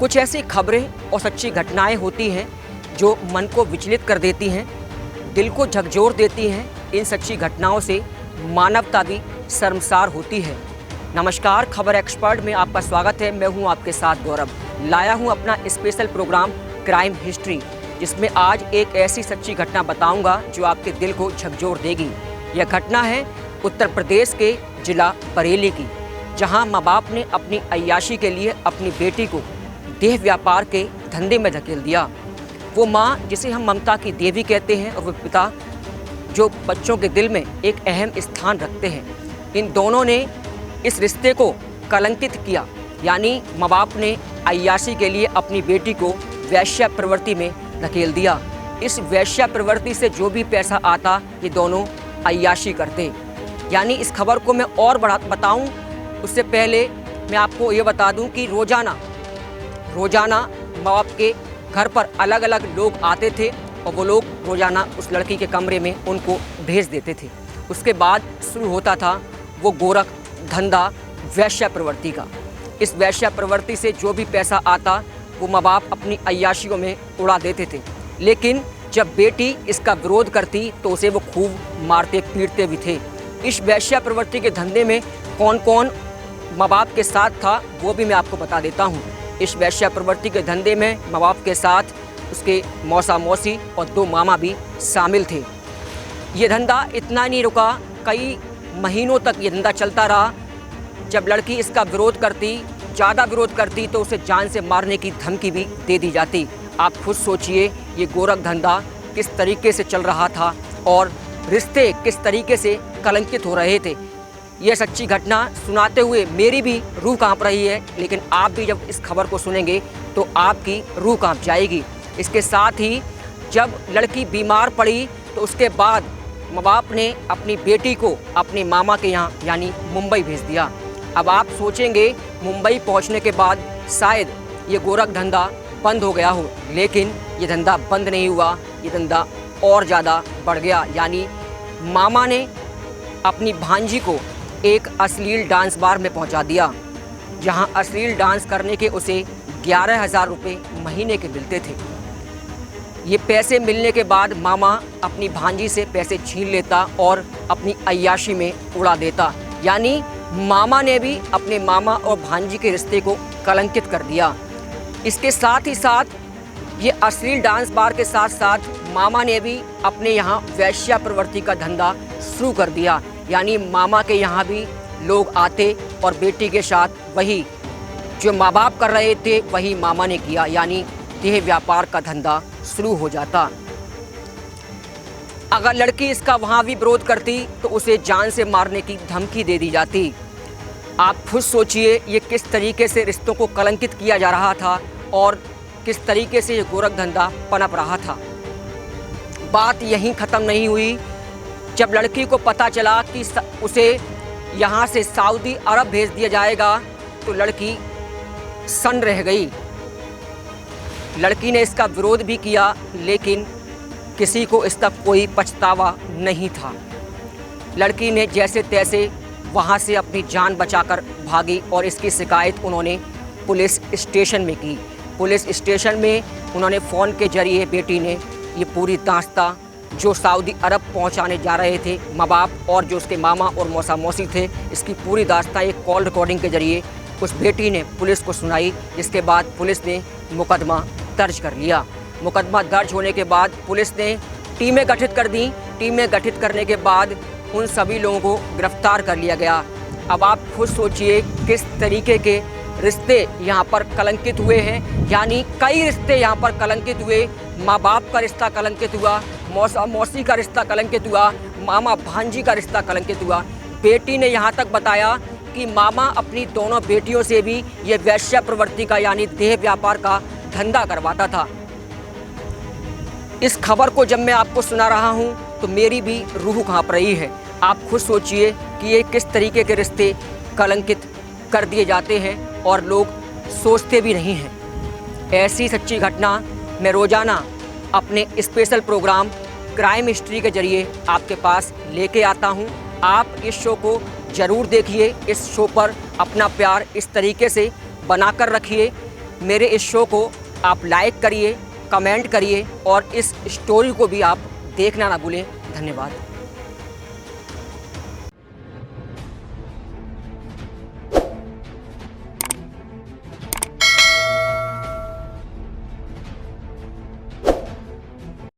कुछ ऐसी खबरें और सच्ची घटनाएं होती हैं जो मन को विचलित कर देती हैं, दिल को झकझोर देती हैं। इन सच्ची घटनाओं से मानवता भी शर्मसार होती है। नमस्कार, खबर एक्सपर्ट में आपका स्वागत है। मैं हूं आपके साथ गौरव। लाया हूं अपना स्पेशल प्रोग्राम क्राइम हिस्ट्री, जिसमें आज एक ऐसी सच्ची घटना बताऊंगा जो आपके दिल को झकझोर देगी। यह घटना है उत्तर प्रदेश के जिला बरेली की, जहां माँ बाप ने अपनी अय्याशी के लिए अपनी बेटी को देह व्यापार के धंधे में धकेल दिया। वो माँ जिसे हम ममता की देवी कहते हैं, और वो पिता जो बच्चों के दिल में एक अहम स्थान रखते हैं। इन दोनों ने इस रिश्ते को कलंकित किया, यानी माँ बाप ने अय्याशी के लिए अपनी बेटी को वैश्या प्रवृत्ति में धकेल दिया। इस वैश्या प्रवृत्ति से जो भी पैसा आता, ये दोनों अय्याशी करते। यानी इस खबर को मैं और बताऊं उससे पहले मैं आपको ये बता दूं कि रोज़ाना माँ बाप के घर पर अलग अलग लोग आते थे, और वो लोग रोज़ाना उस लड़की के कमरे में उनको भेज देते थे। उसके बाद शुरू होता था वो गोरख धंधा वैश्या प्रवृत्ति का। इस वैश्या प्रवृत्ति से जो भी पैसा आता, वो माँ बाप अपनी अय्याशियों में उड़ा देते थे। लेकिन जब बेटी इसका विरोध करती तो उसे वो खूब मारते पीटते भी थे। इस वैश्या प्रवृत्ति के धंधे में कौन कौन माँ बाप के साथ था, वो भी मैं आपको बता देता हूँ। इस वैश्या प्रवृत्ति के धंधे में माँ बाप के साथ उसके मौसा मौसी और 2 मामा भी शामिल थे। ये धंधा इतना नहीं रुका, कई महीनों तक ये धंधा चलता रहा। जब लड़की इसका विरोध करती, ज़्यादा विरोध करती, तो उसे जान से मारने की धमकी भी दे दी जाती। आप खुद सोचिए ये गोरख धंधा किस तरीके से चल रहा था और रिश्ते किस तरीके से कलंकित हो रहे थे। यह सच्ची घटना सुनाते हुए मेरी भी रूह कांप रही है, लेकिन आप भी जब इस खबर को सुनेंगे तो आपकी रूह कांप जाएगी। इसके साथ ही जब लड़की बीमार पड़ी तो उसके बाद माँ बाप ने अपनी बेटी को अपने मामा के यहाँ यानी मुंबई भेज दिया। अब आप सोचेंगे मुंबई पहुँचने के बाद शायद ये गोरख धंधा बंद हो गया हो, लेकिन ये धंधा बंद नहीं हुआ, ये धंधा और ज़्यादा बढ़ गया। यानी मामा ने अपनी भांजी को एक अश्लील डांस बार में पहुंचा दिया, जहां अश्लील डांस करने के उसे 11,000 रुपये महीने के मिलते थे। ये पैसे मिलने के बाद मामा अपनी भांजी से पैसे छीन लेता और अपनी अय्याशी में उड़ा देता। यानी मामा ने भी अपने मामा और भांजी के रिश्ते को कलंकित कर दिया। इसके साथ ही साथ ये अश्लील डांस बार के साथ साथ मामा ने भी अपने यहाँ वैश्या प्रवृत्ति का धंधा शुरू कर दिया। यानी मामा के यहाँ भी लोग आते और बेटी के साथ वही जो माँ बाप कर रहे थे वही मामा ने किया, यानी देह व्यापार का धंधा शुरू हो जाता। अगर लड़की इसका वहाँ भी विरोध करती तो उसे जान से मारने की धमकी दे दी जाती। आप खुद सोचिए ये किस तरीके से रिश्तों को कलंकित किया जा रहा था और किस तरीके से ये गोरख धंधा पनप रहा था। बात यहीं ख़त्म नहीं हुई। जब लड़की को पता चला कि उसे यहाँ से सऊदी अरब भेज दिया जाएगा तो लड़की सन्न रह गई। लड़की ने इसका विरोध भी किया, लेकिन किसी को इसका कोई पछतावा नहीं था। लड़की ने जैसे तैसे वहाँ से अपनी जान बचाकर भागी और इसकी शिकायत उन्होंने पुलिस स्टेशन में की। पुलिस स्टेशन में उन्होंने फ़ोन के जरिए बेटी ने ये पूरी दास्तां जो सऊदी अरब पहुंचाने जा रहे थे माँ बाप और जो उसके मामा और मौसा मौसी थे, इसकी पूरी दास्तां एक कॉल रिकॉर्डिंग के जरिए उस बेटी ने पुलिस को सुनाई। जिसके बाद पुलिस ने मुकदमा दर्ज कर लिया। मुकदमा दर्ज होने के बाद पुलिस ने टीमें गठित कर दी। टीमें गठित करने के बाद उन सभी लोगों को गिरफ्तार कर लिया गया। अब आप खुद सोचिए किस तरीके के रिश्ते यहाँ पर कलंकित हुए हैं। यानी कई रिश्ते यहाँ पर कलंकित हुए। माँ बाप का रिश्ता कलंकित हुआ, मौसा मौसी का रिश्ता कलंकित हुआ, मामा भांजी का रिश्ता कलंकित हुआ। बेटी ने यहाँ तक बताया कि मामा अपनी दोनों बेटियों से भी ये वैश्या प्रवृत्ति का यानी देह व्यापार का धंधा करवाता था। इस खबर को जब मैं आपको सुना रहा हूँ तो मेरी भी रूह कांप रही है। आप खुद सोचिए कि ये किस तरीके के रिश्ते कलंकित कर दिए जाते हैं और लोग सोचते भी नहीं हैं। ऐसी सच्ची घटना मैं रोज़ाना अपने स्पेशल प्रोग्राम क्राइम हिस्ट्री के जरिए आपके पास लेके आता हूं। आप इस शो को ज़रूर देखिए। इस शो पर अपना प्यार इस तरीके से बनाकर रखिए मेरे इस शो को आप लाइक करिए, कमेंट करिए और इस स्टोरी को भी आप देखना ना भूलें। धन्यवाद।